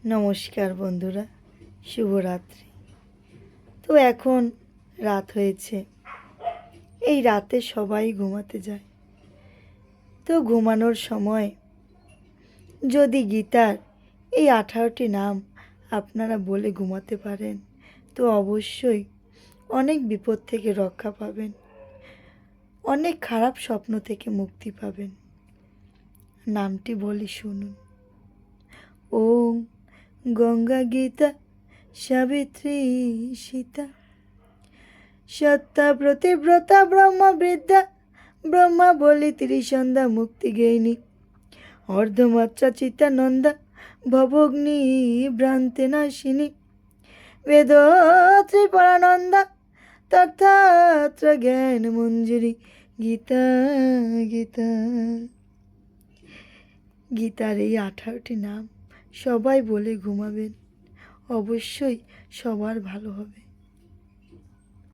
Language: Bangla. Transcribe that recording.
নমস্কার বন্ধুরা, শুভরাত্রি। তো এখন রাত হয়েছে, এই রাতে সবাই ঘুমাতে যায়। তো ঘুমানোর সময় যদি গীতার এই 18টি নাম আপনারা বলে ঘুমাতে পারেন, তো অবশ্যই অনেক বিপদ থেকে রক্ষা পাবেন, অনেক খারাপ স্বপ্ন থেকে মুক্তি পাবেন। নামটি বলি, শুনুন। ওম গঙ্গা গীতা সাবিত্রী সীতা সত্তা প্রতিব্রতা ব্রহ্মবৃদ্ধা ব্রহ্মা বলি ত্রিসন্ধ্যা মুক্তি গেইনি অর্ধমাত্রা চিত্তানন্দা ভবগ্নি ভ্রান্তে নাশিনী বেদত্রী পরানন্দা তথাত্র জ্ঞান মঞ্জুরি গীতা গীতা। গীতার এই 18টি নাম সবাই বলে ঘুমাবেন, অবশ্যই সবার ভালো হবে।